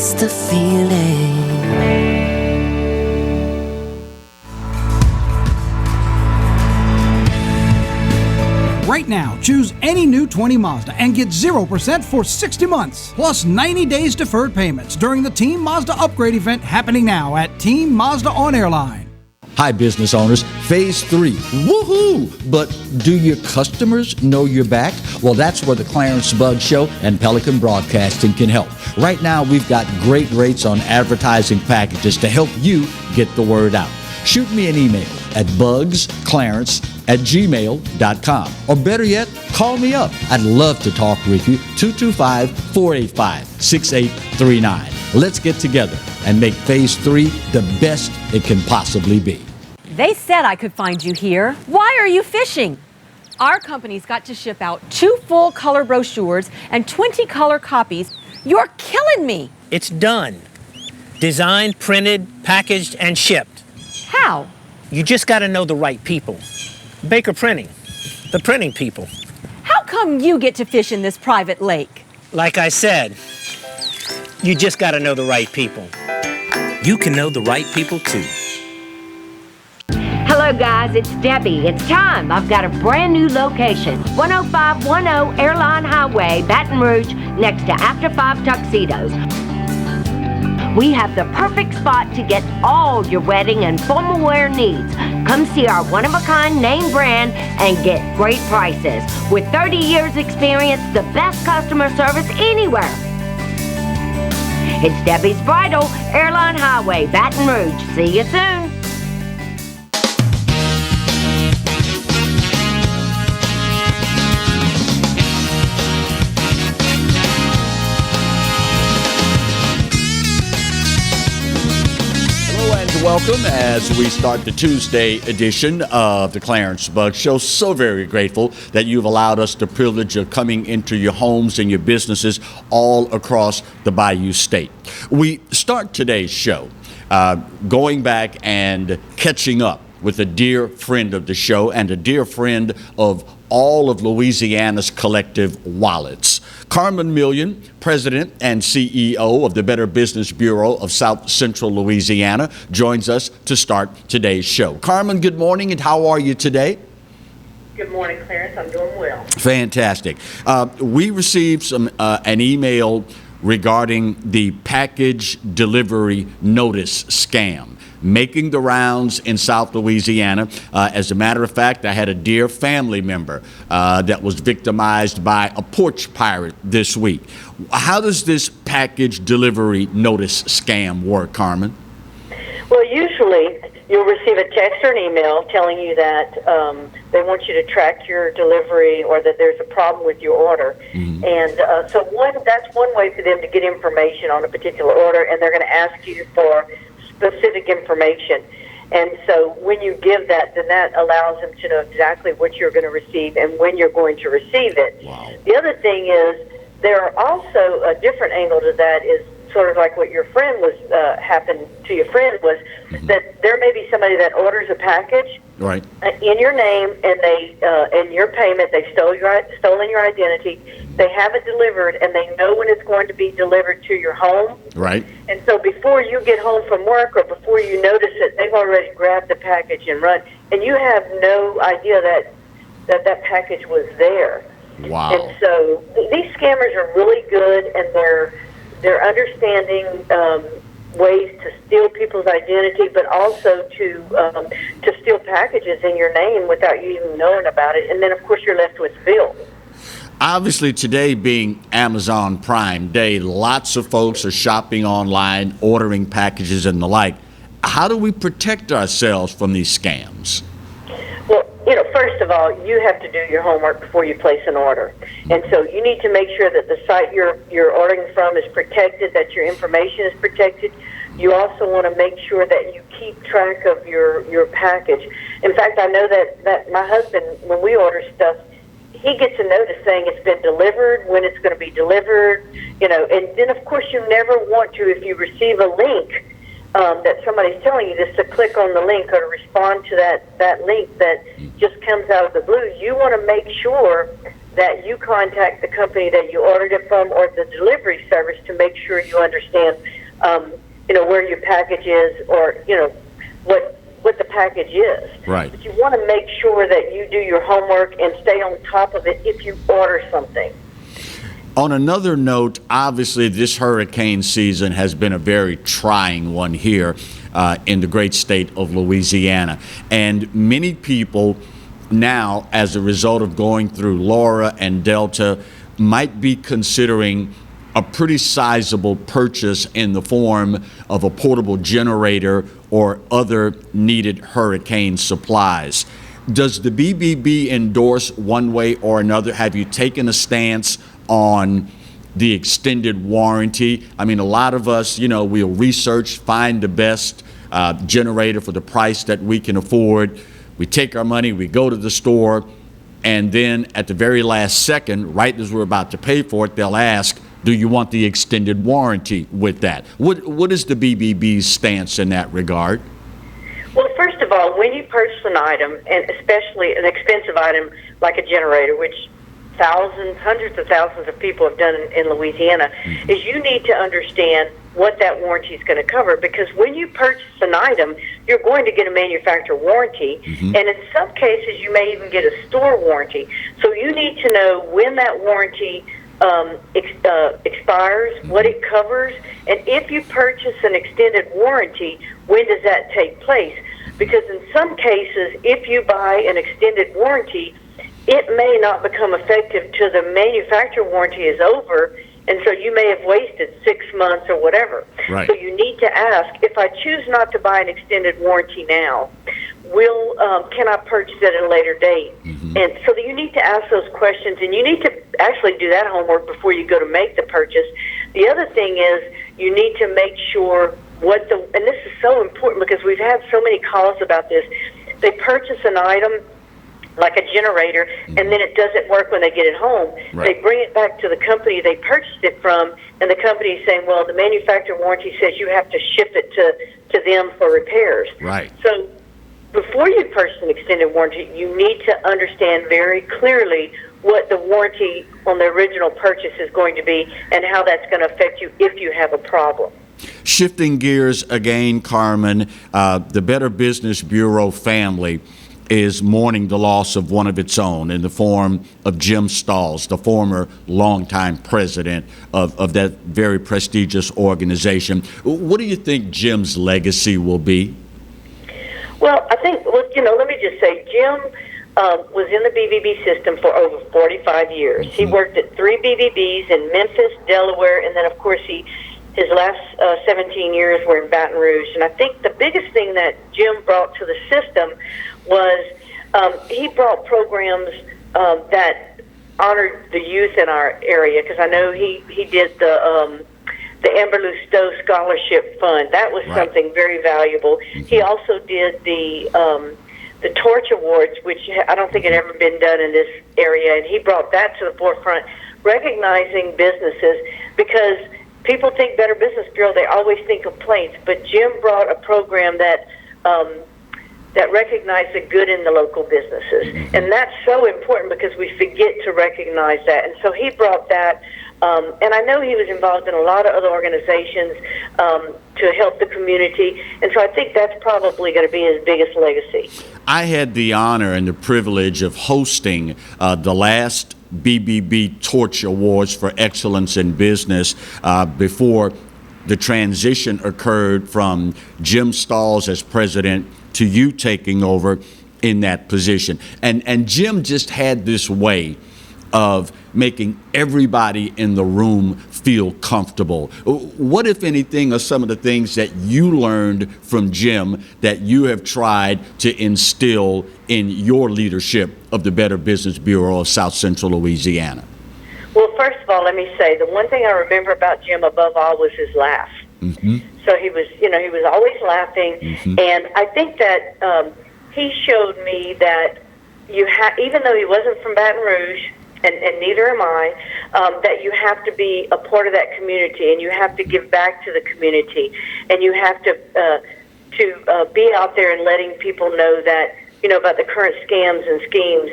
miss the feeling. Right now, choose any new 20 Mazda and get 0% for 60 months, plus 90 days deferred payments during the Team Mazda upgrade event happening now at Team Mazda on Airline. Hi, business owners. Phase 3. Woohoo! But do your customers know you're back? Well, that's where the Clarence Bug Show and Pelican Broadcasting can help. Right now, we've got great rates on advertising packages to help you get the word out. Shoot me an email at bugsclarence@gmail.com. Or better yet, call me up. I'd love to talk with you. 225-485-6839. Let's get together and make Phase 3 the best it can possibly be. They said I could find you here. Why are you fishing? Our company's got to ship out 2 full color brochures and 20 color copies. You're killing me. It's done. Designed, printed, packaged, and shipped. How? You just got to know the right people. Baker Printing, the printing people. How come you get to fish in this private lake? Like I said, you just got to know the right people. You can know the right people too. Hello guys, it's Debbie. It's time. I've got a brand new location. 10510 Airline Highway, Baton Rouge, next to After 5 Tuxedos. We have the perfect spot to get all your wedding and formal wear needs. Come see our one-of-a-kind name brand and get great prices. With 30 years experience, the best customer service anywhere. It's Debbie's Bridal, Airline Highway, Baton Rouge. See you soon. Welcome as we start the Tuesday edition of the Clarence Bug Show. So very grateful that you've allowed us the privilege of coming into your homes and your businesses all across the Bayou State. We start today's show going back and catching up with a dear friend of the show and a dear friend of all of Louisiana's collective wallets. Carmen Million, President and CEO of the Better Business Bureau of South Central Louisiana, joins us to start today's show. Carmen, good morning, and how are you today? Good morning, Clarence. I'm doing well. Fantastic. We received an email regarding the package delivery notice scam making the rounds in South Louisiana. As a matter of fact, I had a dear family member that was victimized by a porch pirate this week. How does this package delivery notice scam work, Carmen? Well, usually you'll receive a text or an email telling you that they want you to track your delivery or that there's a problem with your order. Mm-hmm. And so that's one way for them to get information on a particular order, and they're going to ask you for specific information. And so when you give that, then that allows them to know exactly what you're going to receive and when you're going to receive it. Wow. The other thing is there are also a different angle to that is sort of like what your friend was happened to your friend was mm-hmm. that there may be somebody that orders a package right in your name and they in your payment they've stolen your identity. They have it delivered and they know when it's going to be delivered to your home. Right. And so before you get home from work or before you notice it, they've already grabbed the package and run, and you have no idea that package was there. Wow. And so these scammers are really good, and they're understanding ways to steal people's identity, but also to steal packages in your name without you even knowing about it. And then, of course, you're left with bills. Obviously, today being Amazon Prime Day, lots of folks are shopping online, ordering packages and the like. How do we protect ourselves from these scams? Well, first of all, you have to do your homework before you place an order. And so you need to make sure that the site you're ordering from is protected, that your information is protected. You also want to make sure that you keep track of your package. In fact, I know that my husband, when we order stuff, he gets a notice saying it's been delivered, when it's going to be delivered, and then, of course, you never want to, if you receive a link that somebody's telling you just to click on the link or to respond to that link that just comes out of the blue, you want to make sure that you contact the company that you ordered it from or the delivery service to make sure you understand, where your package is, or what the package is. Right. But you want to make sure that you do your homework and stay on top of it if you order something. On another note, obviously this hurricane season has been a very trying one here in the great state of Louisiana. And many people now, as a result of going through Laura and Delta, might be considering a pretty sizable purchase in the form of a portable generator or other needed hurricane supplies. Does the B.B.B. endorse one way or another? Have you taken a stance on the extended warranty? I mean, a lot of us, we'll research, find the best generator for the price that we can afford. We take our money, we go to the store, and then at the very last second, right as we're about to pay for it, they'll ask, do you want the extended warranty with that? What is the B.B.B.'s stance in that regard? Well, first of all, when you purchase an item, and especially an expensive item like a generator, which thousands, hundreds of thousands of people have done in Louisiana, is you need to understand what that warranty is going to cover, because when you purchase an item, you're going to get a manufacturer warranty, and in some cases you may even get a store warranty. So you need to know when that warranty expires, what it covers, and if you purchase an extended warranty, when does that take place? Because in some cases, if you buy an extended warranty, it may not become effective till the manufacturer warranty is over, and so you may have wasted 6 months or whatever. Right. So you need to ask, if I choose not to buy an extended warranty now, can I purchase it at a later date? And so you need to ask those questions, and you need to actually do that homework before you go to make the purchase. The other thing is you need to make sure and this is so important because we've had so many calls about this. They purchase an item like a generator, and then it doesn't work when they get it home. Right. They bring it back to the company they purchased it from, and the company is saying, well, the manufacturer warranty says you have to ship it to them for repairs. Right. So before you purchase an extended warranty, you need to understand very clearly what the warranty on the original purchase is going to be and how that's going to affect you if you have a problem. Shifting gears again, Carmen, the Better Business Bureau family is mourning the loss of one of its own in the form of Jim Stalls, the former longtime president of that very prestigious organization. What do you think Jim's legacy will be? Well, I think, let me just say, Jim was in the B.B.B. system for over 45 years. He worked at 3 B.B.Bs in Memphis, Delaware, and then, of course, his last 17 years were in Baton Rouge. And I think the biggest thing that Jim brought to the system was he brought programs that honored the youth in our area, because I know he did the Amber Lousteau Scholarship Fund. That was something very valuable. He also did the Torch Awards, which I don't think had ever been done in this area, and he brought that to the forefront, recognizing businesses, because people think Better Business Bureau, they always think complaints, but Jim brought a program that recognized the good in the local businesses. And that's so important because we forget to recognize that. And so he brought that, and I know he was involved in a lot of other organizations to help the community, and so I think that's probably going to be his biggest legacy. I had the honor and the privilege of hosting the last B.B.B. Torch Awards for Excellence in Business before the transition occurred from Jim Stalls as president to you taking over in that position. And Jim just had this way of making everybody in the room feel comfortable. What, if anything, are some of the things that you learned from Jim that you have tried to instill in your leadership of the Better Business Bureau of South Central Louisiana? Well, first of all, let me say, the one thing I remember about Jim above all was his laugh. So he was always laughing, and I think that he showed me that even though he wasn't from Baton Rouge, and neither am I, that you have to be a part of that community, and you have to give back to the community, and you have to be out there and letting people know that about the current scams and schemes,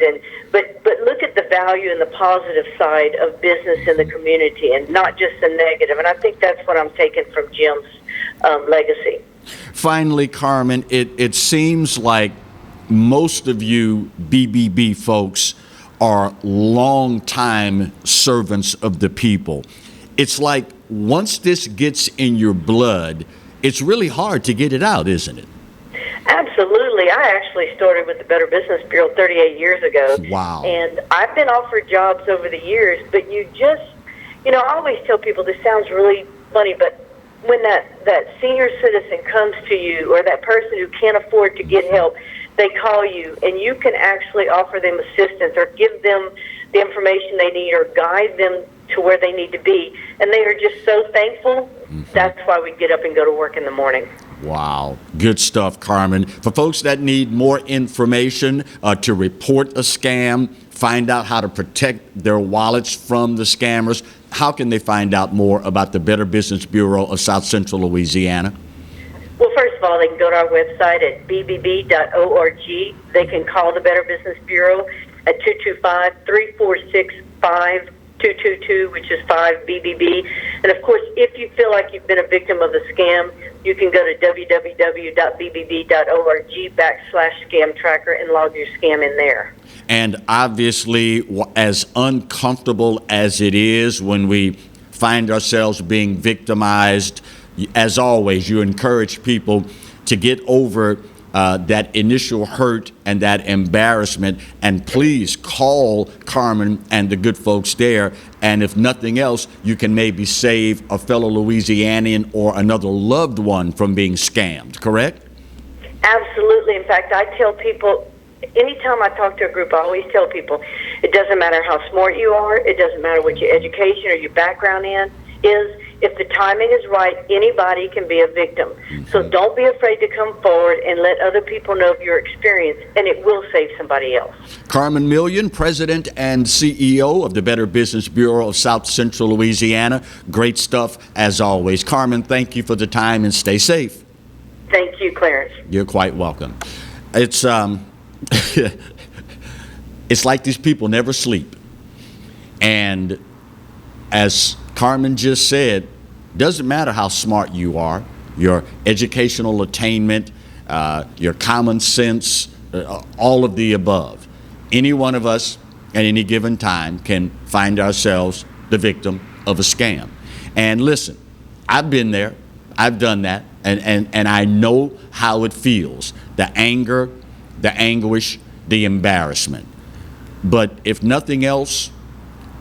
but look at the value and the positive side of business in the community, and not just the negative. And I think that's what I'm taking from Jim's legacy. Finally, Carmen, it seems like most of you B.B.B. folks are long-time servants of the people. It's like once this gets in your blood, it's really hard to get it out, isn't it? Absolutely. I actually started with the Better Business Bureau 38 years ago. Wow. And I've been offered jobs over the years, but you just, I always tell people, this sounds really funny, but when that senior citizen comes to you, or that person who can't afford to get help, they call you, and you can actually offer them assistance or give them the information they need or guide them to where they need to be. And they are just so thankful. Mm-hmm. That's why we get up and go to work in the morning. Wow. Good stuff, Carmen. For folks that need more information to report a scam, find out how to protect their wallets from the scammers, how can they find out more about the Better Business Bureau of South Central Louisiana? Well, first of all, they can go to our website at bbb.org. They can call the Better Business Bureau at 225-346-5222, which is 5BBB. And, of course, if you feel like you've been a victim of the scam, you can go to www.bbb.org/scam tracker and log your scam in there. And obviously, as uncomfortable as it is when we find ourselves being victimized, as always, you encourage people to get over that initial hurt and that embarrassment, and please call Carmen and the good folks there. And if nothing else, you can maybe save a fellow Louisianian or another loved one from being scammed, correct? Absolutely. In fact, I tell people, anytime I talk to a group, I always tell people, it doesn't matter how smart you are, it doesn't matter what your education or your background is. If the timing is right, anybody can be a victim. Mm-hmm. So don't be afraid to come forward and let other people know of your experience, and it will save somebody else. Carmen Million, President and CEO of the Better Business Bureau of South Central Louisiana. Great stuff, as always. Carmen, thank you for the time, and stay safe. Thank you, Clarence. You're quite welcome. It's it's like these people never sleep. And as Carmen just said, doesn't matter how smart you are, your educational attainment, your common sense, all of the above. Any one of us at any given time can find ourselves the victim of a scam. And listen, I've been there, I've done that, and I know how it feels. The anger, the anguish, the embarrassment. But if nothing else,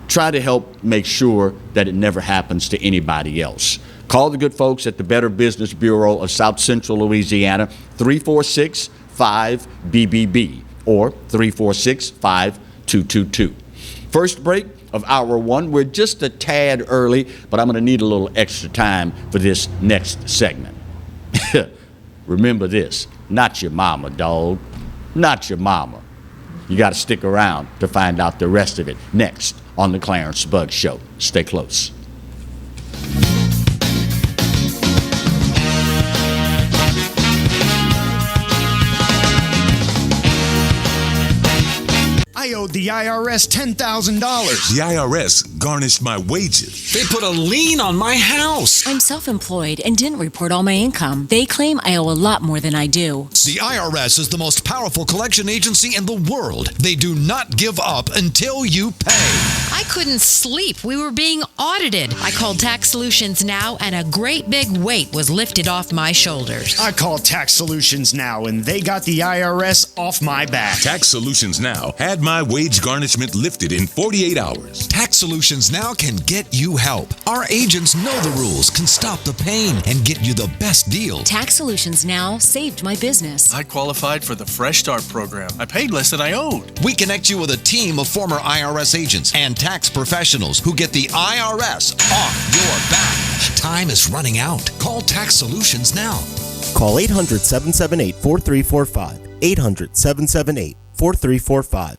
try to help make sure that it never happens to anybody else. Call the good folks at the Better Business Bureau of South Central Louisiana, 346-5BBB or 346-5222. First break of hour one. We're just a tad early, but I'm going to need a little extra time for this next segment. Remember this, not your mama, dog. Not your mama. You got to stick around to find out the rest of it next on the Clarence Bugg Show. Stay close. I owed the IRS $10,000. The IRS garnished my wages. They put a lien on my house. I'm self-employed and didn't report all my income. They claim I owe a lot more than I do. The IRS is the most powerful collection agency in the world. They do not give up until you pay. I couldn't sleep. We were being audited. I called Tax Solutions Now, and a great big weight was lifted off my shoulders. I called Tax Solutions Now, and they got the IRS off my back. Tax Solutions Now had my wage garnishment lifted in 48 hours. Tax Solutions Now can get you help. Our agents know the rules, can stop the pain, and get you the best deal. Tax Solutions Now saved my business. I qualified for the Fresh Start program. I paid less than I owed. We connect you with a team of former IRS agents and tax professionals who get the IRS off your back. Time is running out. Call Tax Solutions now. Call 800-778-4345. 800-778-4345.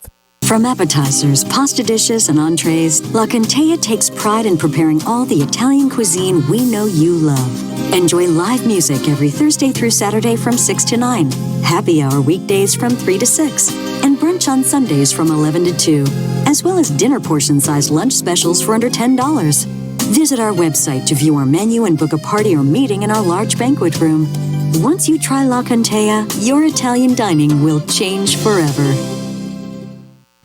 From appetizers, pasta dishes, and entrees, La Contea takes pride in preparing all the Italian cuisine we know you love. Enjoy live music every Thursday through Saturday from 6 to 9, happy hour weekdays from 3 to 6, and brunch on Sundays from 11 to 2, as well as dinner portion-sized lunch specials for under $10. Visit our website to view our menu and book a party or meeting in our large banquet room. Once you try La Contea, your Italian dining will change forever.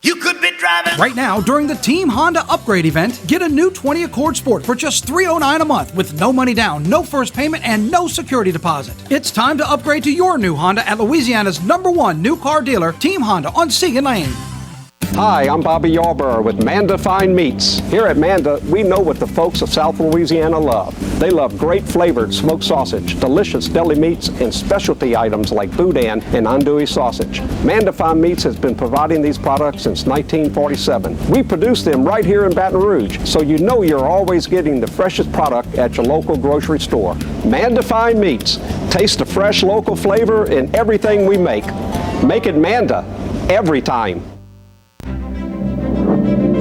You could be driving. Right now, during the Team Honda upgrade event, get a new 20 Accord Sport for just $309 a month with no money down, no first payment, and no security deposit. It's time to upgrade to your new Honda at Louisiana's #1 new car dealer, Team Honda on Segan Lane. Hi, I'm Bobby Yarborough with Mandafine Meats. Here at Manda, we know what the folks of South Louisiana love. They love great flavored smoked sausage, delicious deli meats, and specialty items like boudin and andouille sausage. Mandafine Meats has been providing these products since 1947. We produce them right here in Baton Rouge, so you know you're always getting the freshest product at your local grocery store. Mandafine Meats. Taste the fresh local flavor in everything we make. Make it Manda every time.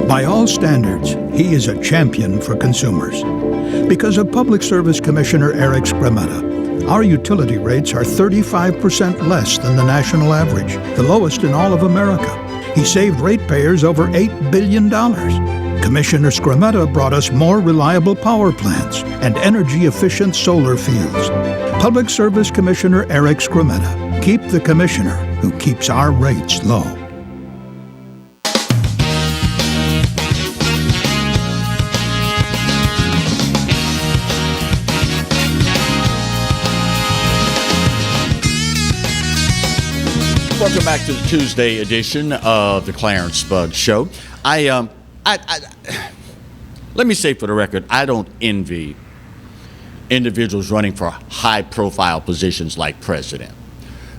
By all standards, he is a champion for consumers. Because of Public Service Commissioner Eric Scrametta, our utility rates are 35% less than the national average, the lowest in all of America. He saved ratepayers over $8 billion. Commissioner Scrametta brought us more reliable power plants and energy-efficient solar fields. Public Service Commissioner Eric Scrametta. Keep the commissioner who keeps our rates low. Welcome back to the Tuesday edition of the Clarence Bud Show. Let me say for the record, I don't envy individuals running for high-profile positions like president,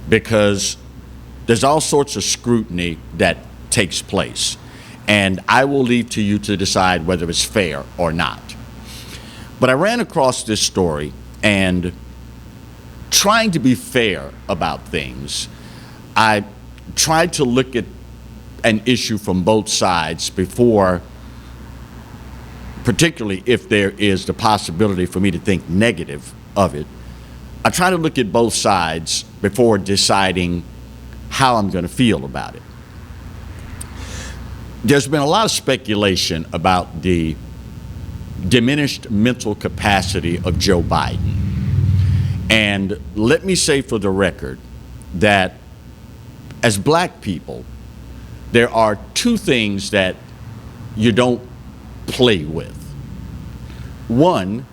because there's all sorts of scrutiny that takes place, and I will leave to you to decide whether it's fair or not. But I ran across this story, and trying to be fair about things, I tried to look at an issue from both sides before, particularly if there is the possibility for me to think negative of it. I try to look at both sides before deciding how I'm going to feel about it. There's been a lot of speculation about the diminished mental capacity of Joe Biden. And let me say for the record that as black people, there are two things that you don't play with. One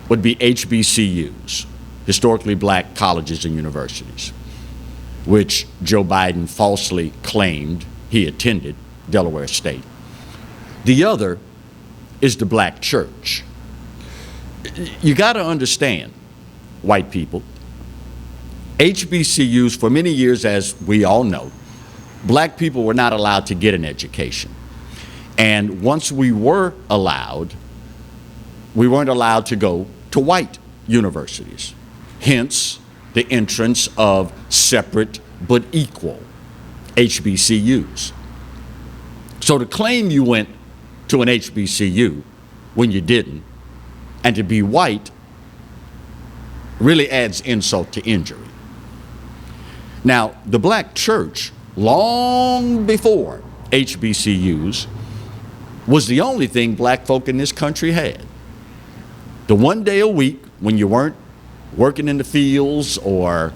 would be HBCUs, historically black colleges and universities, which Joe Biden falsely claimed he attended, Delaware State. The other is the black church. You got to understand, white people, HBCUs, for many years, as we all know, black people were not allowed to get an education. And once we were allowed, we weren't allowed to go to white universities. Hence, the entrance of separate but equal HBCUs. So to claim you went to an HBCU when you didn't, and to be white, really adds insult to injury. Now, the black church, long before HBCUs, was the only thing black folk in this country had. The one day a week when you weren't working in the fields or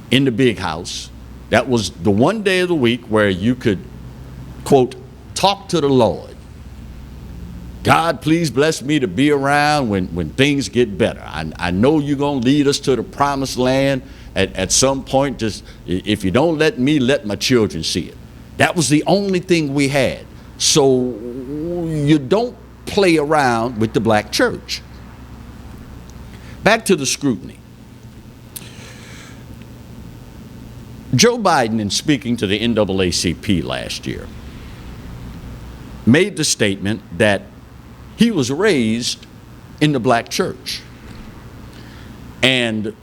in the big house, that was the one day of the week where you could, quote, talk to the Lord. God, please bless me to be around when things get better. I know you're going to lead us to the promised land at some point. Just if you don't let me, let my children see it. That was the only thing we had. So you don't play around with the black church. Back to the scrutiny. Joe Biden, in speaking to the NAACP last year, made the statement that he was raised in the black church. And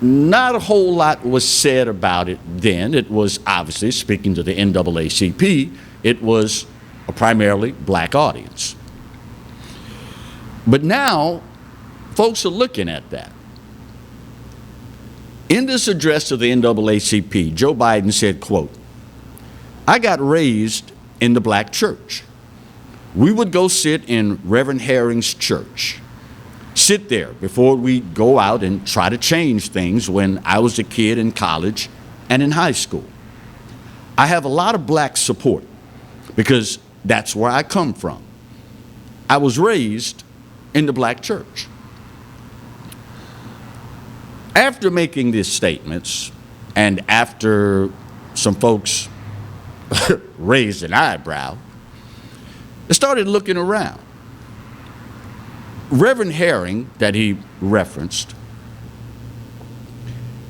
Not a whole lot was said about it then. It was obviously, speaking to the NAACP, it was a primarily black audience. But now, folks are looking at that. In this address to the NAACP, Joe Biden said, quote, "I got raised in the black church. We would go sit in Reverend Herring's church. Sit there before we go out and try to change things when I was a kid in college and in high school. I have a lot of black support because that's where I come from. I was raised in the black church." After making these statements, and after some folks raised an eyebrow, I started looking around. Reverend Herring, that he referenced,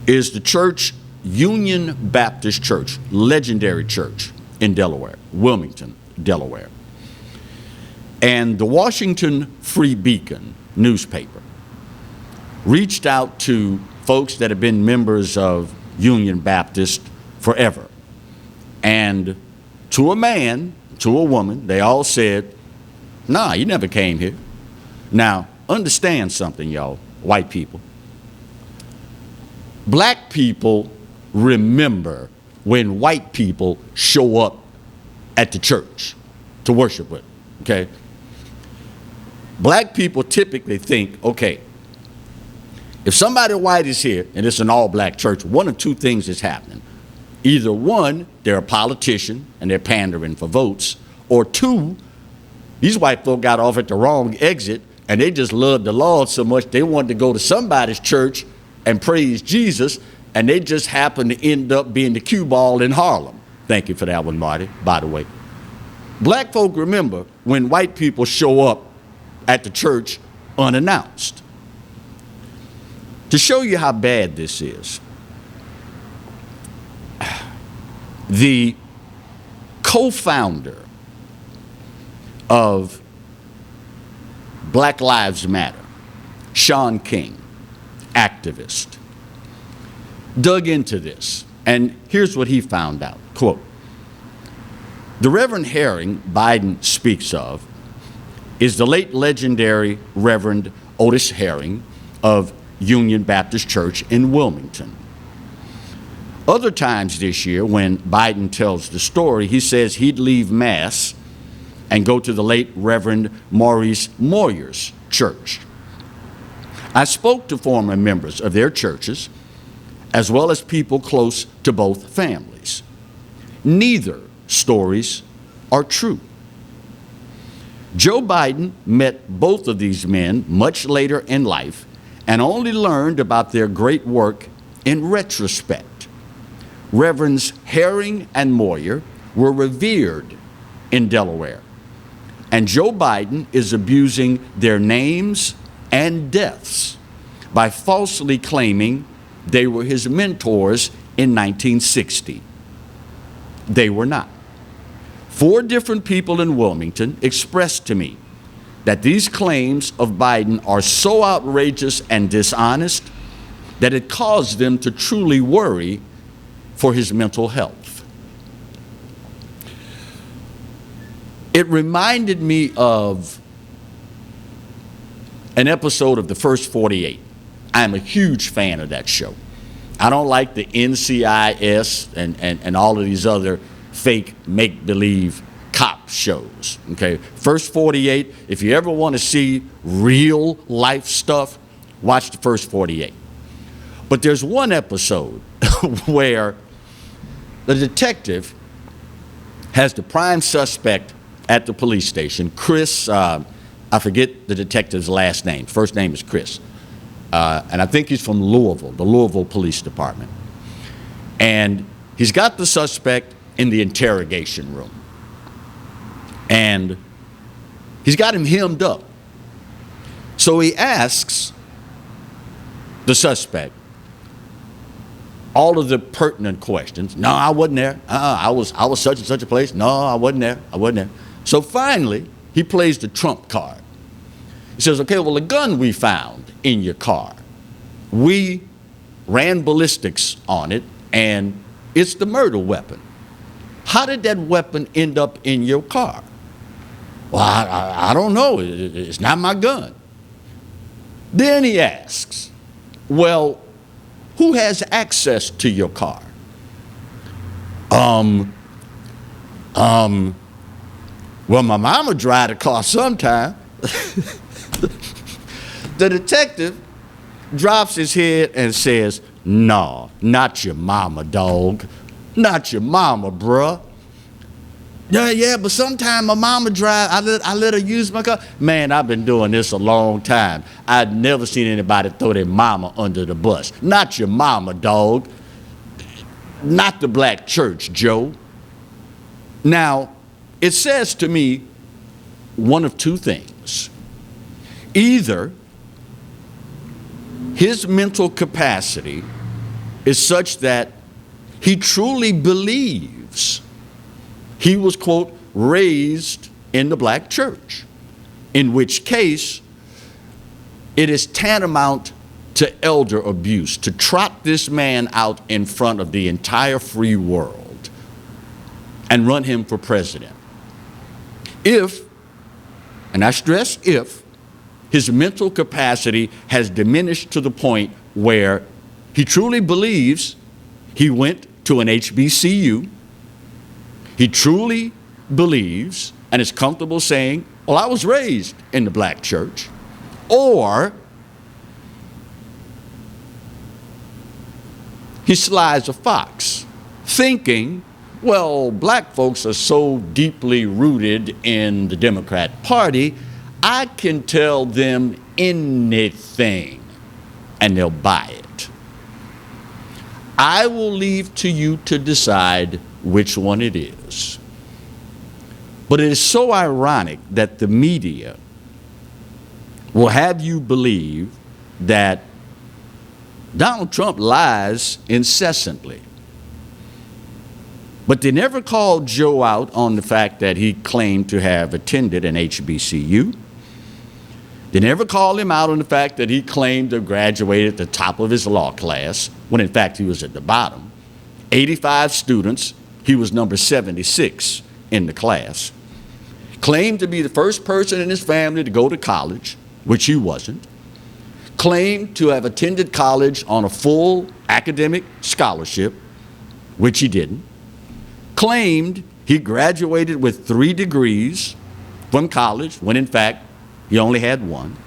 is the church, Union Baptist Church, legendary church in Delaware, Wilmington, Delaware. And the Washington Free Beacon newspaper reached out to folks that have been members of Union Baptist forever. And to a man, to a woman, they all said, "Nah, you never came here." Now, understand something, y'all, white people. Black people remember when white people show up at the church to worship with, okay? Black people typically think, okay, if somebody white is here, and it's an all-black church, one of two things is happening. Either one, they're a politician and they're pandering for votes, or two, these white folk got off at the wrong exit and they just loved the Lord so much they wanted to go to somebody's church and praise Jesus, and they just happened to end up being the cue ball in Harlem. Thank you for that one, Marty, by the way. Black folk remember when white people show up at the church unannounced. To show you how bad this is, the co-founder of Black Lives Matter, Shaun King, activist, dug into this, and here's what he found out. Quote, "The Reverend Herring Biden speaks of is the late legendary Reverend Otis Herring of Union Baptist Church in Wilmington. Other times this year, when Biden tells the story, he says he'd leave Mass and go to the late Reverend Maurice Moyer's church. I spoke to former members of their churches, as well as people close to both families. Neither stories are true. Joe Biden met both of these men much later in life and only learned about their great work in retrospect. Reverends Herring and Moyer were revered in Delaware, and Joe Biden is abusing their names and deaths by falsely claiming they were his mentors in 1960. They were not. 4 different people in Wilmington expressed to me that these claims of Biden are so outrageous and dishonest that it caused them to truly worry for his mental health. It reminded me of an episode of The First 48. I'm a huge fan of that show. I don't like the NCIS and all of these other fake make-believe cop shows, okay? First 48, if you ever want to see real life stuff, watch The First 48. But there's one episode where the detective has the prime suspect at the police station, Chris, I forget the detective's last name. First name is Chris. And I think he's from Louisville, the Louisville Police Department. And he's got the suspect in the interrogation room. And he's got him hemmed up. So he asks the suspect all of the pertinent questions. No, I wasn't there. I was such and such a place. No, I wasn't there. I wasn't there. So finally, he plays the trump card. He says, okay, well, the gun we found in your car, we ran ballistics on it, and it's the murder weapon. How did that weapon end up in your car? Well, I don't know. It's not my gun. Then he asks, well, who has access to your car? Well, my mama drive the car sometime. The detective drops his head and says, no, not your mama, dog. Not your mama, bruh. Yeah, but sometime my mama drive, I let her use my car. Man, I've been doing this a long time. I've never seen anybody throw their mama under the bus. Not your mama, dog. Not the black church, Joe. Now, it says to me one of two things. Either his mental capacity is such that he truly believes he was, quote, raised in the black church, in which case it is tantamount to elder abuse to trot this man out in front of the entire free world and run him for president. If, and I stress if, his mental capacity has diminished to the point where he truly believes he went to an HBCU, he truly believes and is comfortable saying, well, I was raised in the black church, or he slides a fox, thinking, well, black folks are so deeply rooted in the Democrat Party, I can tell them anything and they'll buy it. I will leave to you to decide which one it is. But it is so ironic that the media will have you believe that Donald Trump lies incessantly. But they never called Joe out on the fact that he claimed to have attended an HBCU. They never called him out on the fact that he claimed to have graduated at the top of his law class, when in fact he was at the bottom. 85 students, he was number 76 in the class. Claimed to be the first person in his family to go to college, which he wasn't. Claimed to have attended college on a full academic scholarship, which he didn't. Claimed he graduated with 3 degrees from college, when in fact he only had 1.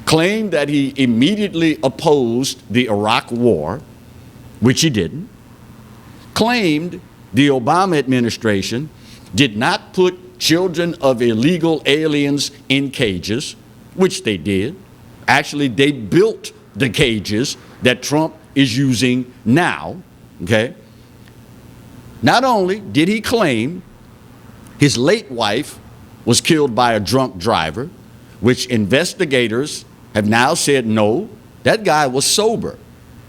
Claimed that he immediately opposed the Iraq War, which he didn't. Claimed the Obama administration did not put children of illegal aliens in cages, which they did. Actually, they built the cages that Trump is using now, okay? Not only did he claim his late wife was killed by a drunk driver, which investigators have now said, no, that guy was sober,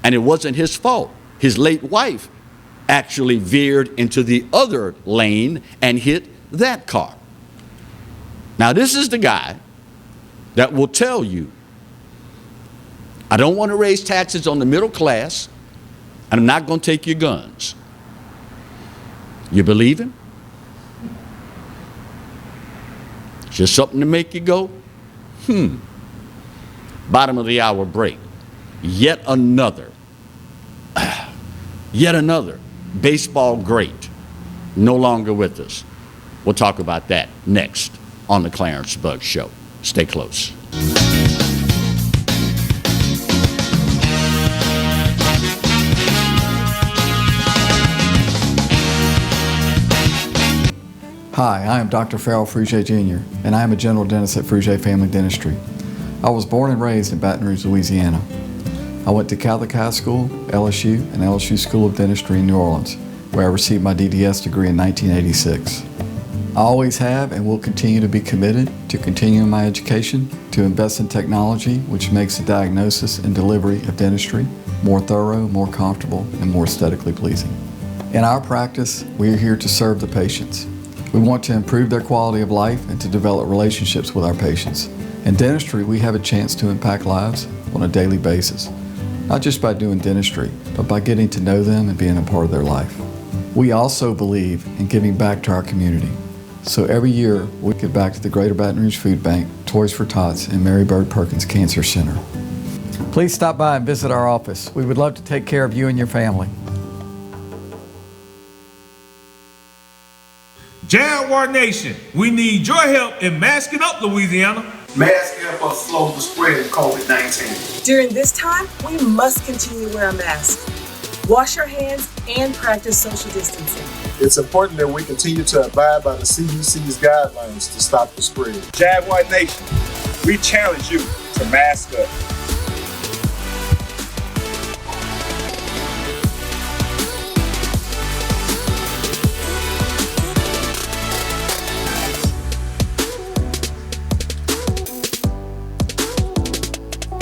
and it wasn't his fault. His late wife actually veered into the other lane and hit that car. Now, this is the guy that will tell you, I don't want to raise taxes on the middle class, and I'm not going to take your guns. You believe him? Just something to make you go, Bottom of the hour break. Yet another baseball great no longer with us. We'll talk about that next on the Clarence Bugg Show. Stay close. Hi, I am Dr. Farrell Frugier Jr., and I am a general dentist at Frugier Family Dentistry. I was born and raised in Baton Rouge, Louisiana. I went to Catholic High School, LSU, and LSU School of Dentistry in New Orleans, where I received my DDS degree in 1986. I always have and will continue to be committed to continuing my education, to invest in technology which makes the diagnosis and delivery of dentistry more thorough, more comfortable, and more aesthetically pleasing. In our practice, we are here to serve the patients. We want to improve their quality of life and to develop relationships with our patients. In dentistry, we have a chance to impact lives on a daily basis. not just by doing dentistry, but by getting to know them and being a part of their life. We also believe in giving back to our community. So every year, we give back to the Greater Baton Rouge Food Bank, Toys for Tots, and Mary Bird Perkins Cancer Center. Please stop by and visit our office. We would love to take care of you and your family. Jaguar Nation, we need your help in masking up Louisiana. Masks help us slow the spread of COVID-19. During this time, we must continue to wear a mask, wash our hands, and practice social distancing. It's important that we continue to abide by the CDC's guidelines to stop the spread. Jaguar Nation, we challenge you to mask up.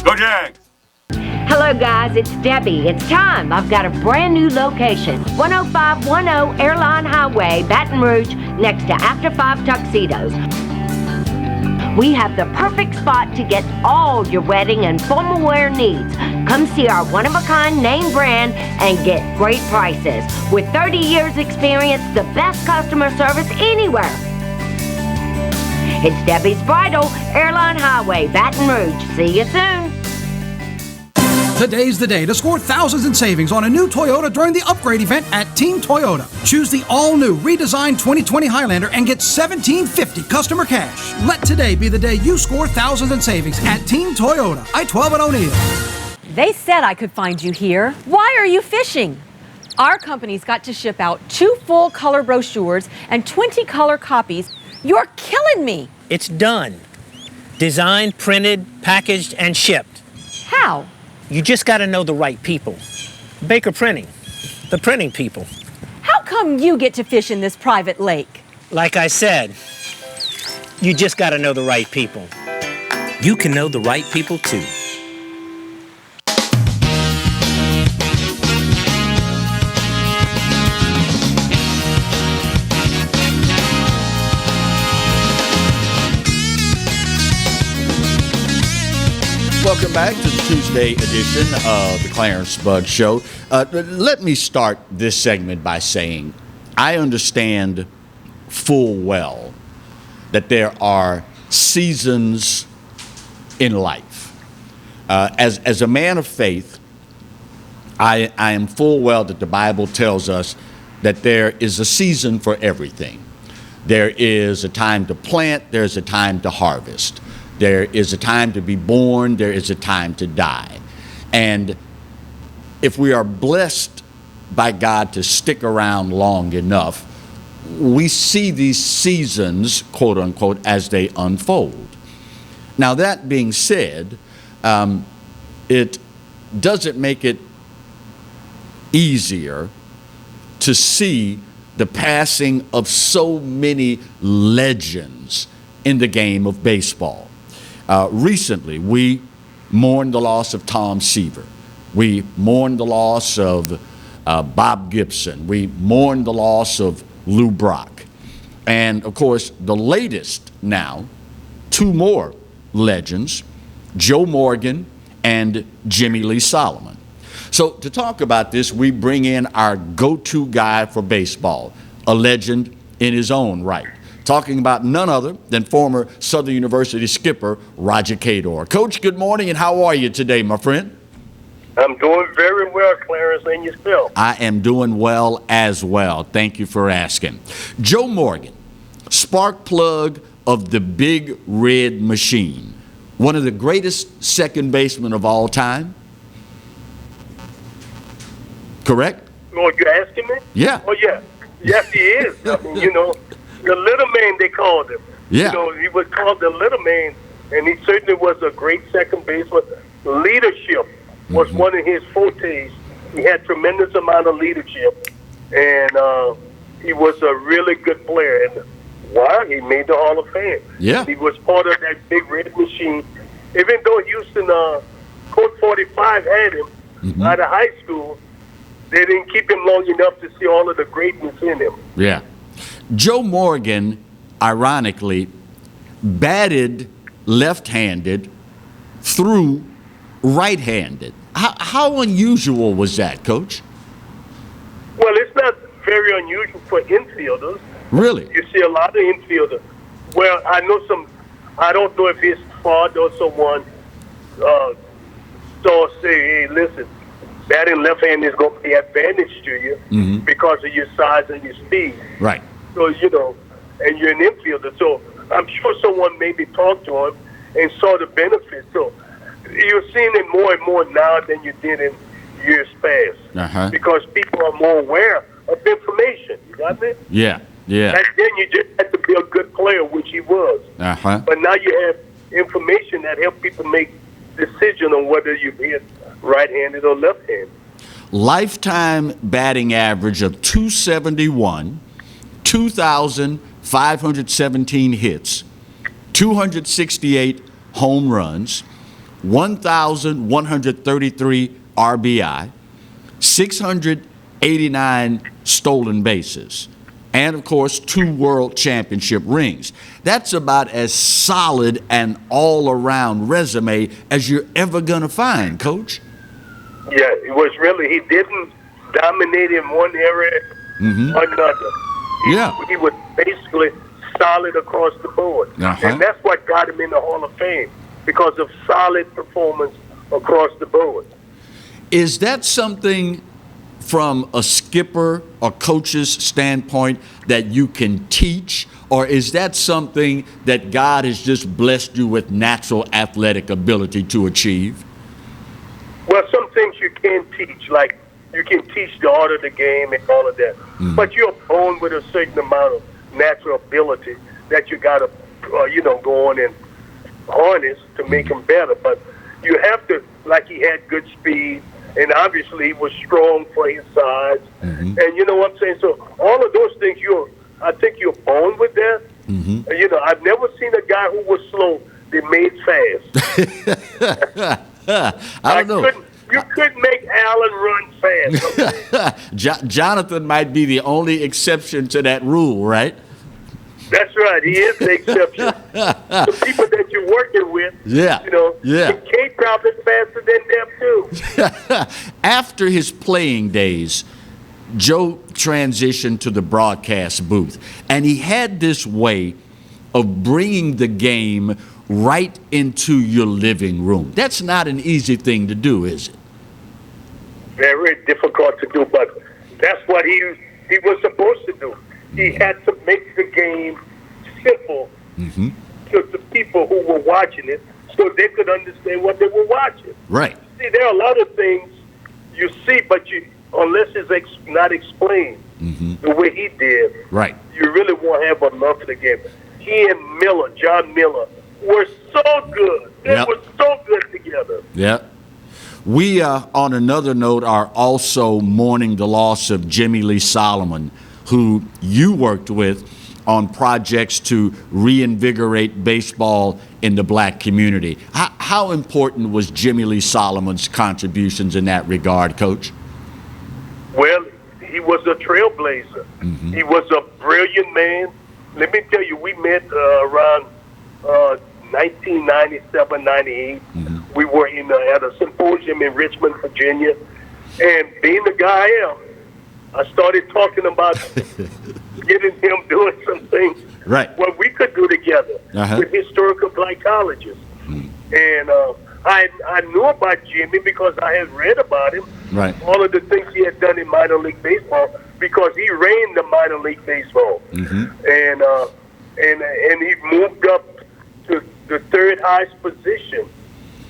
Go Jags! Hello guys, it's Debbie. It's time. I've got a brand new location. 10510 Airline Highway, Baton Rouge, next to After 5 Tuxedos. We have the perfect spot to get all your wedding and formal wear needs. Come see our one-of-a-kind name brand and get great prices. With 30 years experience, the best customer service anywhere. It's Debbie's Bridal, Airline Highway, Baton Rouge. See you soon. Today's the day to score thousands in savings on a new Toyota during the upgrade event at Team Toyota. Choose the all-new redesigned 2020 Highlander and get $1,750 customer cash. Let today be the day you score thousands in savings at Team Toyota. I-12 at O'Neill. They said I could find you here. Why are you fishing? Our company's got to ship out 2 full color brochures and 20 color copies. You're killing me. It's done. Designed, printed, packaged, and shipped. How? You just got to know the right people. Baker Printing, the printing people. How come you get to fish in this private lake? Like I said, you just got to know the right people. You can know the right people too. Welcome back to the Tuesday edition of the Clarence Bud Show. Let me start this segment by saying I understand full well that there are seasons in life. As a man of faith, I am full well that the Bible tells us that there is a season for everything. There is a time to plant, there's a time to harvest. There is a time to be born, there is a time to die. And if we are blessed by God to stick around long enough, we see these seasons, quote unquote, as they unfold. Now, that being said, it doesn't make it easier to see the passing of so many legends in the game of baseball. Recently, we mourned the loss of Tom Seaver. We mourned the loss of Bob Gibson. We mourned the loss of Lou Brock. And, of course, the latest now, 2 more legends, Joe Morgan and Jimmy Lee Solomon. So to talk about this, we bring in our go-to guy for baseball, a legend in his own right. Talking about none other than former Southern University skipper Roger Cador. Coach, good morning, and how are you today, my friend? I'm doing very well, Clarence, and yourself. I am doing well as well. Thank you for asking. Joe Morgan, spark plug of the Big Red Machine, one of the greatest second basemen of all time. Correct? Oh, you asking me? Yeah. Oh, yeah. Yes, he is. I mean, you know, the little man, they called him. Yeah. You know, he was called the little man, and he certainly was a great second baseman. Leadership was one of his fortes. He had tremendous amount of leadership, and he was a really good player. And wow, he made the Hall of Fame. Yeah. He was part of that Big Red Machine. Even though Houston, Court 45 had him out of high school, they didn't keep him long enough to see all of the greatness in him. Yeah. Joe Morgan, ironically, batted left-handed, threw right-handed. How unusual was that, Coach? Well, it's not very unusual for infielders. Really? You see a lot of infielders. Well, I know I don't know if his father or someone say, hey, listen, batting left hand is going to be advantage to you because of your size and your speed. Right. So, and you're an infielder. So I'm sure someone maybe talked to him and saw the benefit. So you're seeing it more and more now than you did in years past because people are more aware of information. You got me? Yeah. Back then, you just had to be a good player, which he was. But now you have information that help people make decision on whether you hit right-handed or left-handed. Lifetime batting average of 271, 2,517 hits, 268 home runs, 1,133 RBI, 689 stolen bases, and, of course, 2 world championship rings. That's about as solid an all-around resume as you're ever going to find, Coach. Yeah, it was really, he didn't dominate in one area or another. He was basically solid across the board. And that's what got him in the Hall of Fame, because of solid performance across the board. Is that something from a skipper or coach's standpoint that you can teach, or is that something that God has just blessed you with natural athletic ability to achieve? Well, some things you can teach, like you can teach the art of the game and all of that. But you're born with a certain amount of natural ability that you got to, go on and harness to make him better. But you have to, like he had good speed, and obviously he was strong for his size. And you know what I'm saying? So all of those things, I think you're born with that. I've never seen a guy who was slow that made fast. I don't know. You couldn't make Allen run fast. Jonathan might be the only exception to that rule, right? That's right. He is the exception. The people that you're working with, K probably faster than them too. After his playing days, Joe transitioned to the broadcast booth, and he had this way of bringing the game right into your living room. That's not an easy thing to do, is it? Very difficult to do, but that's what he was supposed to do. He had to make the game simple to the people who were watching it so they could understand what they were watching. Right. See, there are a lot of things you see, but unless it's not explained the way he did, right, you really won't have a love for the game. He and John Miller, were so good. They were so good together. Yeah. We, on another note, are also mourning the loss of Jimmy Lee Solomon, who you worked with on projects to reinvigorate baseball in the black community. How important was Jimmy Lee Solomon's contributions in that regard, Coach? Well, he was a trailblazer. He was a brilliant man. Let me tell you, we met around 1997, 98. We were at a symposium in Richmond, Virginia. And being the guy I am, I started talking about getting him doing some things what we could do together with historical black colleges. And I knew about Jimmy because I had read about him, all of the things he had done in minor league baseball, because he ran the minor league baseball. And he moved up to the third highest position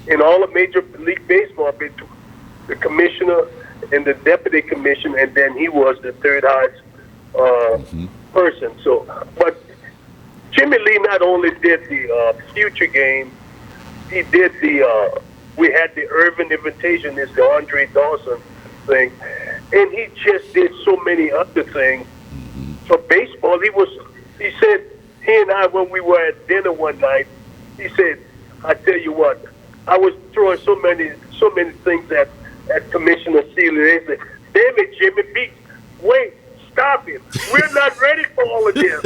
in all of Major League Baseball, the commissioner and the deputy commissioner, and then he was the third highest person. So, but Jimmy Lee not only did the future game, he did we had the Irvin Invitation, it's the Andre Dawson thing, and he just did so many other things for baseball. He said, he and I, when we were at dinner one night, he said, I tell you what, I was throwing so many things at Commissioner Seeley. They said, damn it, Jimmy, wait, stop it. We're not ready for all of this.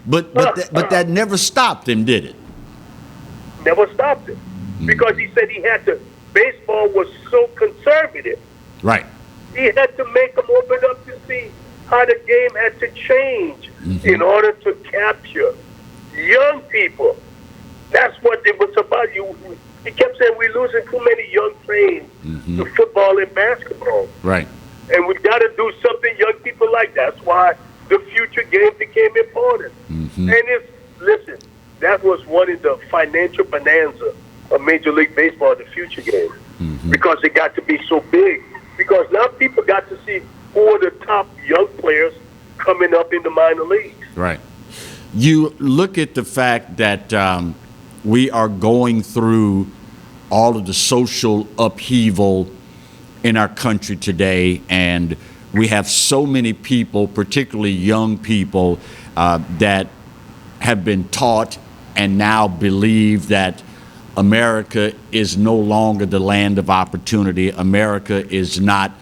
But that never stopped him, did it? Never stopped him. because he said baseball was so conservative. Right. He had to make them open up to see how the game had to change in order to capture young people. That's what it was about. He kept saying we're losing too many young brains to football and basketball. Right. And we got to do something young people like. That's why the future game became important. And listen, that was one of the financial bonanza of Major League Baseball, the future game, because it got to be so big. Because now people got to see who are the top young players coming up in the minor leagues. Right. You look at the fact that we are going through all of the social upheaval in our country today, and we have so many people, particularly young people, that have been taught and now believe that America is no longer the land of opportunity. America is not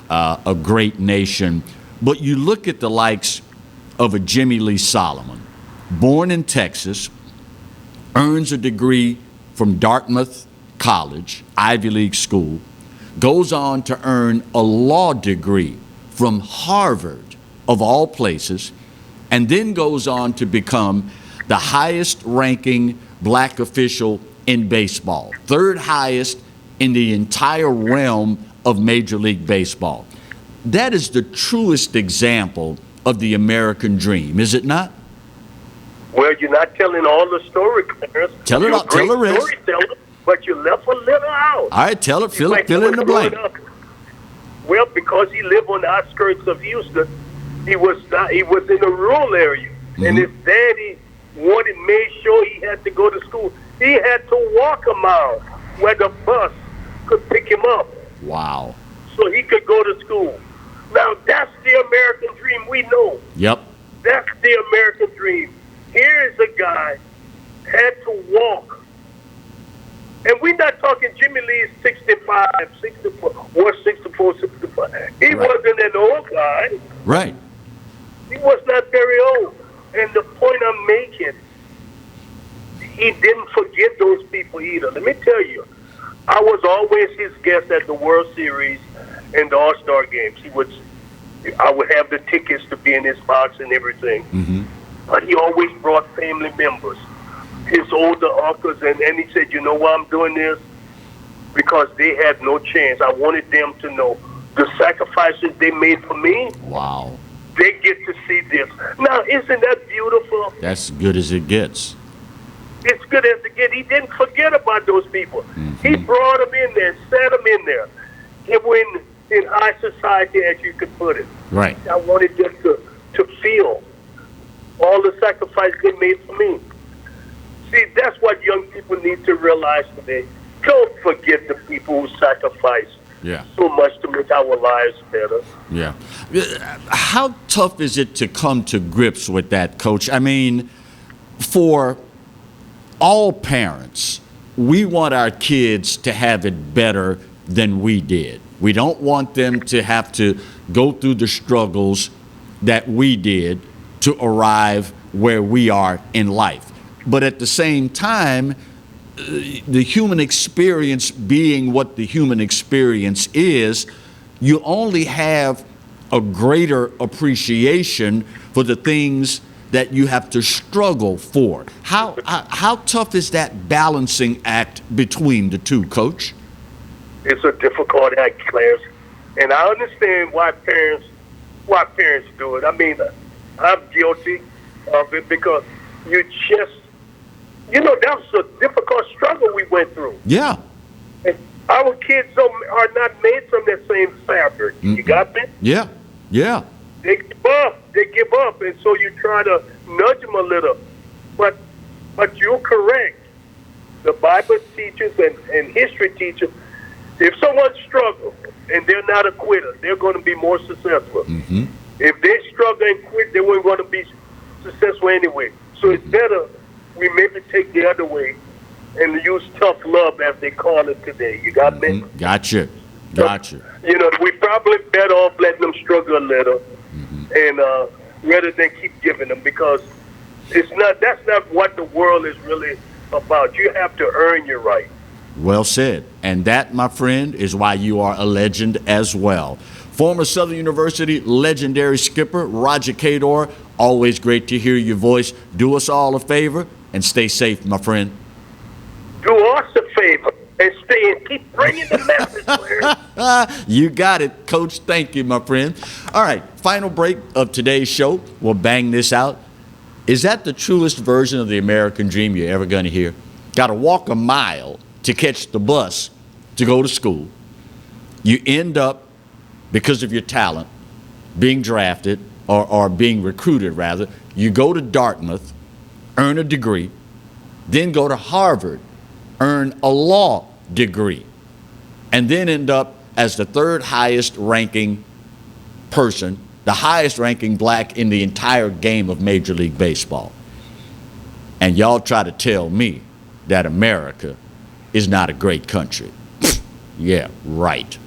a great nation. But you look at the likes of a Jimmy Lee Solomon, born in Texas, earns a degree from Dartmouth College, Ivy League school, goes on to earn a law degree from Harvard, of all places, and then goes on to become the highest ranking black official in baseball, third highest in the entire realm of Major League Baseball. That is the truest example of the American dream, is it not? Well, you're not telling all the story, Clarence. Tell the rest. Storyteller, but you left a little out. All right, tell it. Fill in the blank. Well, because he lived on the outskirts of Houston, he was in a rural area, and his daddy made sure he had to go to school. He had to walk a mile where the bus could pick him up. Wow. So he could go to school. Now, that's the American dream we know. Yep. That's the American dream. Here's a guy had to walk. And we're not talking Jimmy Lee's 65, 64, or 64, 65. He wasn't an old guy. Right. He was not very old. And the point I'm making, he didn't forget those people either. Let me tell you, I was always his guest at the World Series and the All-Star games. I would have the tickets to be in his box and everything. But he always brought family members, his older uncles, and he said, you know why I'm doing this? Because they had no chance. I wanted them to know the sacrifices they made for me. Wow. They get to see this. Now, isn't that beautiful? That's good as it gets. It's good as it gets. He didn't forget about those people. He brought them in there, set them in there. They were in high society, as you could put it. Right. I wanted them to feel all the sacrifice they made for me. See, that's what young people need to realize today. Don't forget the people who sacrificed so much to make our lives better. Yeah. How tough is it to come to grips with that, Coach? I mean, for all parents, we want our kids to have it better than we did. We don't want them to have to go through the struggles that we did to arrive where we are in life. But at the same time, the human experience being what the human experience is, you only have a greater appreciation for the things that you have to struggle for. How tough is that balancing act between the two, Coach? It's a difficult act, Clarence, and I understand why parents do it. I mean, I'm guilty of it because that was a difficult struggle we went through. Yeah. And our kids are not made from that same fabric. You got me? Yeah. Yeah. They give up, and so you try to nudge them a little. But you're correct. The Bible teaches and history teaches, if someone struggles and they're not a quitter, they're going to be more successful. If they struggle and quit, they weren't going to be successful anyway. So it's better we maybe take the other way and use tough love, as they call it today. You got me? Gotcha. We probably better off letting them struggle a little, and rather than keep giving them, because that's not what the world is really about. You have to earn your right. Well said. And that, my friend, is why you are a legend as well. Former Southern University legendary skipper Roger Cador, always great to hear your voice. Do us all a favor and stay safe, my friend. Do us a favor and stay and keep bringing the message, Clarence. You got it, Coach. Thank you, my friend. All right, final break of today's show. We'll bang this out. Is that the truest version of the American dream you're ever going to hear? Got to walk a mile to catch the bus to go to school. You end up, because of your talent, being drafted or being recruited, rather. You go to Dartmouth, earn a degree, then go to Harvard, earn a law degree, and then end up as the third highest ranking person, the highest ranking black in the entire game of Major League Baseball. And y'all try to tell me that America is not a great country. Yeah, right.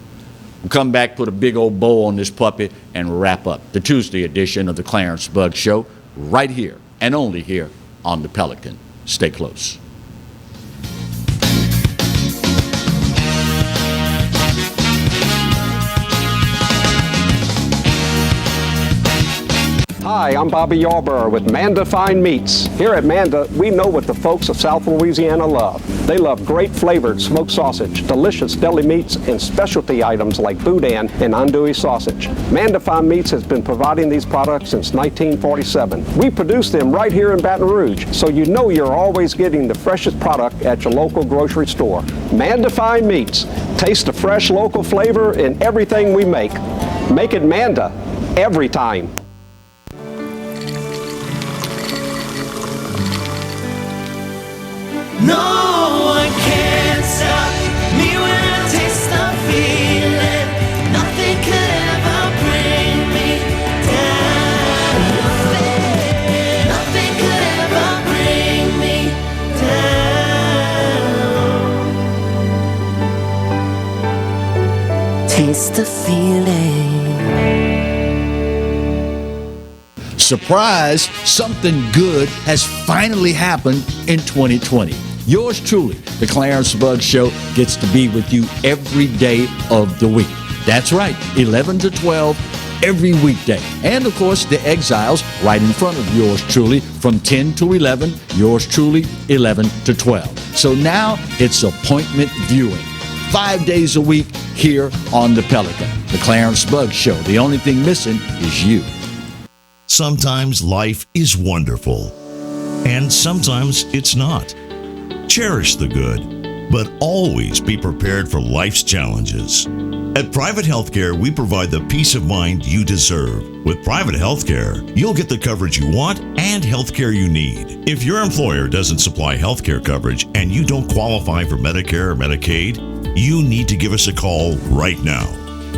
We'll come back, put a big old bow on this puppy, and wrap up the Tuesday edition of the Clarence Bugg Show right here and only here on the Pelican. Stay close. Hi, I'm Bobby Yarborough with Mandafine Meats. Here at Manda, we know what the folks of South Louisiana love. They love great flavored smoked sausage, delicious deli meats, and specialty items like boudin and andouille sausage. Mandafine Meats has been providing these products since 1947. We produce them right here in Baton Rouge, so you know you're always getting the freshest product at your local grocery store. Mandafine Meats. Taste the fresh local flavor in everything we make. Make it Manda every time. No one can stop me when I taste the feeling. Nothing could ever bring me down. Nothing could ever bring me down. Taste the feeling. Surprise, something good has finally happened in 2020. Yours truly, the Clarence Bugg Show, gets to be with you every day of the week. That's right, 11 to 12 every weekday. And of course, the Exiles right in front of yours truly from 10 to 11, yours truly 11 to 12. So now it's appointment viewing. 5 days a week here on the Pelican. The Clarence Bugg Show. The only thing missing is you. Sometimes life is wonderful, and sometimes it's not. Cherish the good, but always be prepared for life's challenges. At Private Healthcare, we provide the peace of mind you deserve. With Private Healthcare, you'll get the coverage you want and healthcare you need. If your employer doesn't supply healthcare coverage and you don't qualify for Medicare or Medicaid, you need to give us a call right now.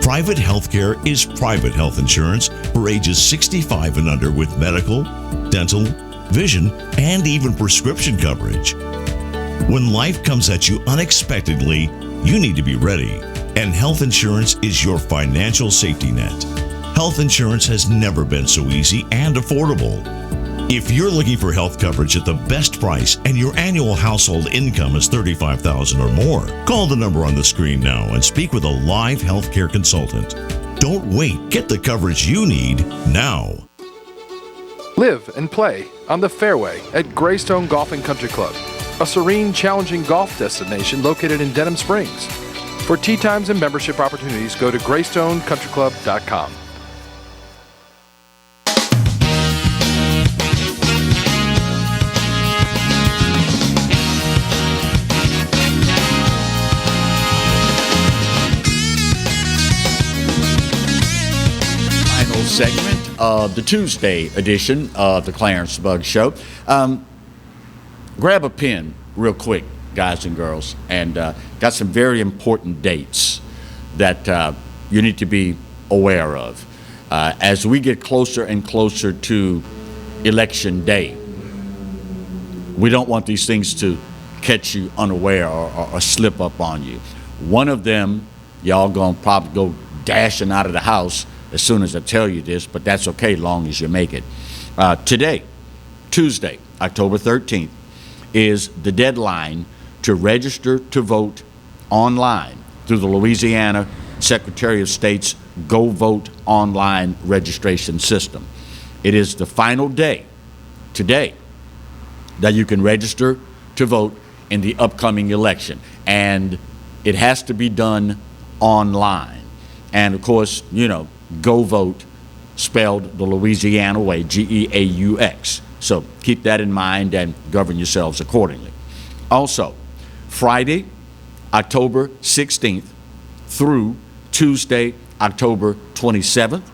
Private Healthcare is private health insurance for ages 65 and under with medical, dental, vision, and even prescription coverage. When life comes at you unexpectedly, you need to be ready, and health insurance is your financial safety net. Health insurance has never been so easy and affordable. If you're looking for health coverage at the best price and your annual household income is $35,000 or more, call the number on the screen now and speak with a live healthcare consultant. Don't wait. Get the coverage you need now. Live and play on the fairway at Greystone Golf and Country Club, a serene, challenging golf destination located in Denham Springs. For tee times and membership opportunities, go to GreystoneCountryClub.com. Segment of the Tuesday edition of the Clarence Bugg Show. Grab a pen real quick, guys and girls, and got some very important dates that you need to be aware of. As we get closer and closer to Election Day, we don't want these things to catch you unaware or slip up on you. One of them, y'all gonna probably go dashing out of the house as soon as I tell you this, but that's okay long as you make it. Today, Tuesday, October 13th, is the deadline to register to vote online through the Louisiana Secretary of State's Go Vote online registration system. It is the final day, today, that you can register to vote in the upcoming election. And it has to be done online. And of course, you know, Go Vote spelled the Louisiana way, G-E-A-U-X. So keep that in mind and govern yourselves accordingly. Also, Friday, October 16th through Tuesday, October 27th,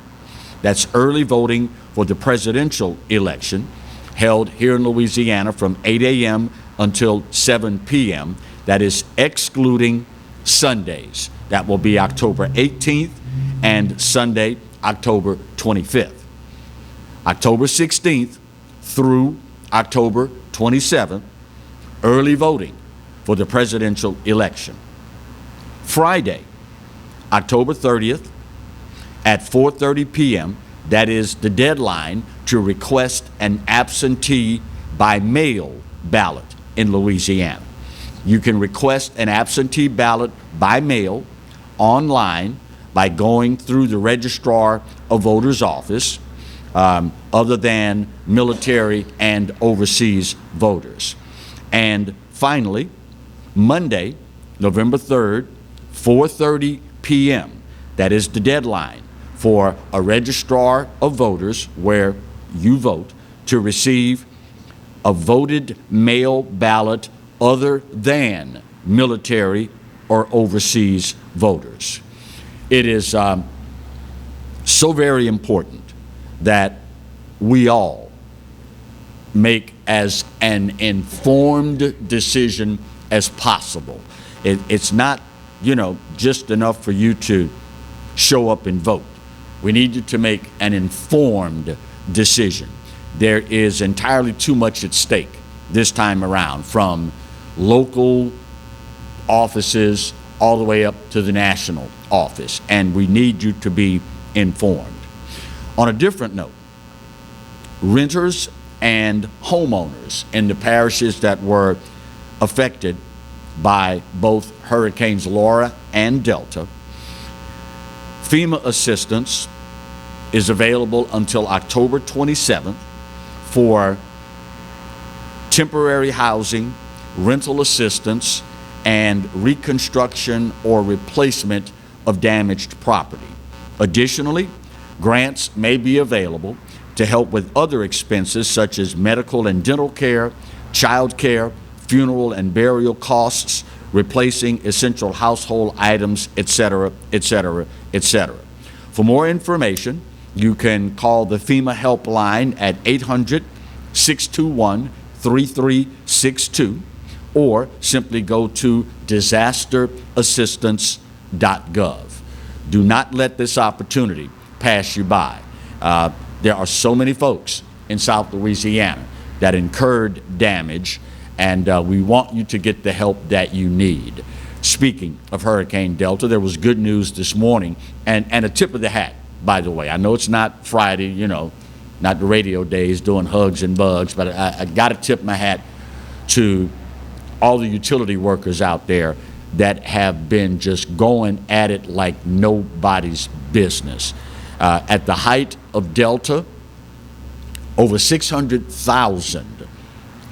that's early voting for the presidential election held here in Louisiana from 8 a.m. until 7 p.m. That is excluding Sundays. That will be October 18th and Sunday, October 25th. October 16th through October 27th, early voting for the presidential election. Friday, October 30th at 4:30 p.m., that is the deadline to request an absentee by mail ballot in Louisiana. You can request an absentee ballot by mail online by going through the Registrar of Voters office, other than military and overseas voters. And finally, Monday, November 3rd, 4:30 p.m., that is the deadline for a Registrar of Voters where you vote to receive a voted mail ballot other than military or overseas voters. It is so very important that we all make as an informed decision as possible. It's not, you know, just enough for you to show up and vote. We need you to make an informed decision. There is entirely too much at stake this time around, from local offices all the way up to the national office, and we need you to be informed. On a different note, renters and homeowners in the parishes that were affected by both Hurricanes Laura and Delta, FEMA assistance is available until October 27th for temporary housing, rental assistance, and reconstruction or replacement of damaged property. Additionally, grants may be available to help with other expenses such as medical and dental care, child care, funeral and burial costs, replacing essential household items, etc., etc., etc. For more information, you can call the FEMA helpline at 800-621-3362 or simply go to disasterassistance.gov. Do not let this opportunity pass you by. There are so many folks in South Louisiana that incurred damage, and we want you to get the help that you need. Speaking of Hurricane Delta, there was good news this morning, and a tip of the hat, by the way. I know it's not Friday, you know, not the radio days doing hugs and bugs, but I got to tip my hat to all the utility workers out there that have been just going at it like nobody's business. At the height of Delta, over 600,000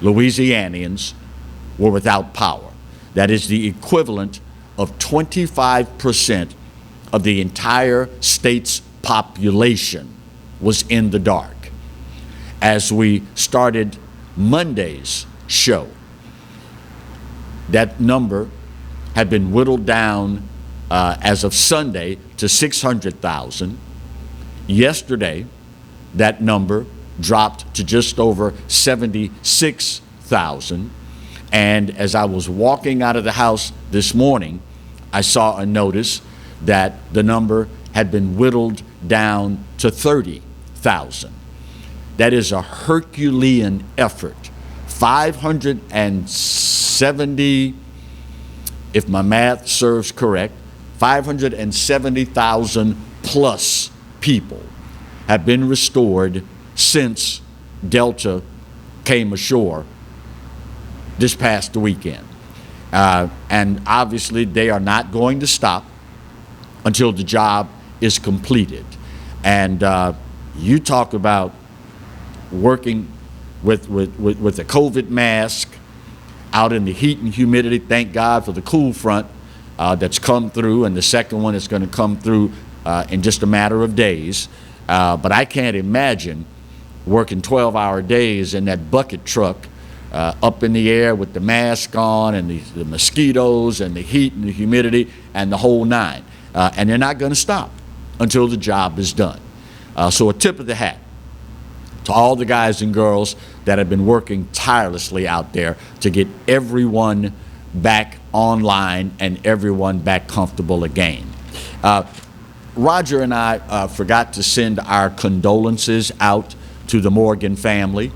Louisianians were without power. That is the equivalent of 25% of the entire state's population was in the dark. As we started Monday's show, that number had been whittled down as of Sunday to 600,000. Yesterday, that number dropped to just over 76,000. And as I was walking out of the house this morning, I saw a notice that the number had been whittled down to 30,000. That is a Herculean effort. 570, if my math serves correct, 570,000 plus people have been restored since Delta came ashore this past weekend. And obviously, they are not going to stop until the job is completed. And you talk about working with a COVID mask out in the heat and humidity. Thank God for the cool front that's come through, and the second one is going to come through in just a matter of days. But I can't imagine working 12-hour days in that bucket truck up in the air with the mask on and the mosquitoes and the heat and the humidity and the whole nine. And they're not going to stop until the job is done. So a tip of the hat to all the guys and girls that have been working tirelessly out there to get everyone back online and everyone back comfortable again. Roger and I forgot to send our condolences out to the Morgan family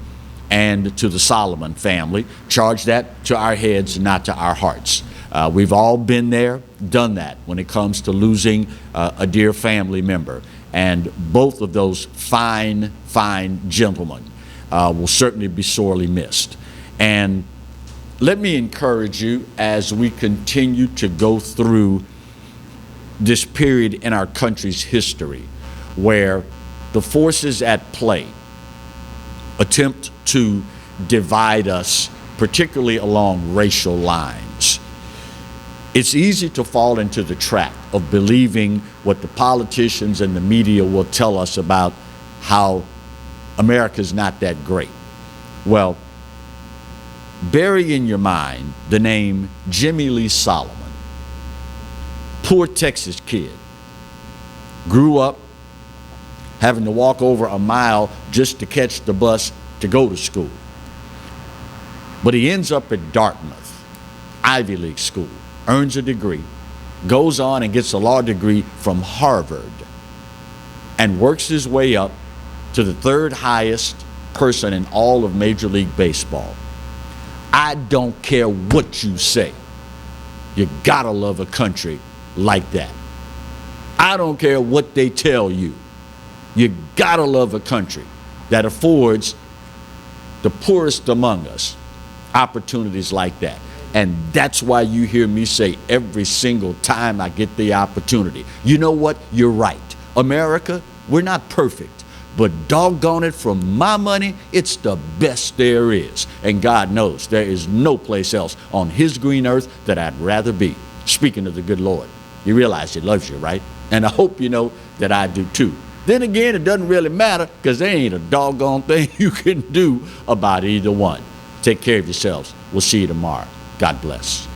and to the Solomon family. Charge that to our heads, not to our hearts. We've all been there, done that when it comes to losing a dear family member. And both of those fine gentlemen will certainly be sorely missed. And let me encourage you as we continue to go through this period in our country's history where the forces at play attempt to divide us, particularly along racial lines. It's easy to fall into the trap of believing what the politicians and the media will tell us about how America's not that great. Well, bury in your mind the name Jimmy Lee Solomon. Poor Texas kid. Grew up having to walk over a mile just to catch the bus to go to school. But he ends up at Dartmouth, Ivy League school, earns a degree, goes on and gets a law degree from Harvard, and works his way up to the third highest person in all of Major League Baseball. I don't care what you say. You gotta love a country like that. I don't care what they tell you. You gotta love a country that affords the poorest among us opportunities like that. And that's why you hear me say every single time I get the opportunity, you know what? You're right. America, we're not perfect, but doggone it, for my money, it's the best there is. And God knows there is no place else on his green earth that I'd rather be. Speaking of the good Lord, you realize he loves you, right? And I hope you know that I do too. Then again, it doesn't really matter because there ain't a doggone thing you can do about either one. Take care of yourselves. We'll see you tomorrow. God bless.